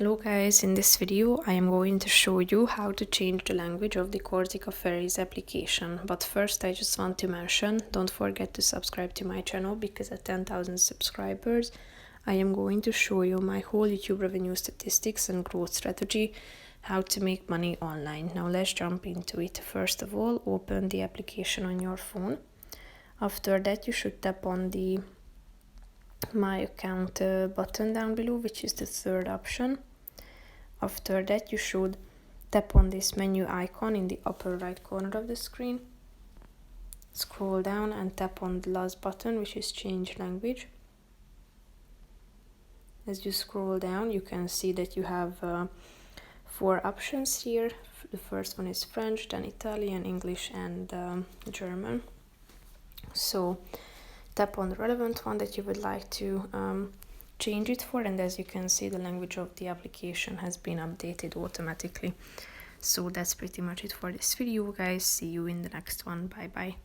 Hello guys, in this video I am going to show you how to change the language of the Corsica Ferries application. But first I just want to mention, don't forget to subscribe to my channel because at 10,000 subscribers I am going to show you my whole YouTube revenue statistics and growth strategy, how to make money online. Now let's jump into it. First of all, open the application on your phone. After that you should tap on the My Account button down below, which is the third option. After that you should tap on this menu icon in the upper right corner of the screen. Scroll down and tap on the last button, which is change language. As you scroll down you can see that you have 4 options here. The first one is French, then Italian, English and German. So tap on the relevant one that you would like to change it for, and as you can see the language of the application has been updated automatically. So that's pretty much it for this video guys. See you in the next one. Bye bye.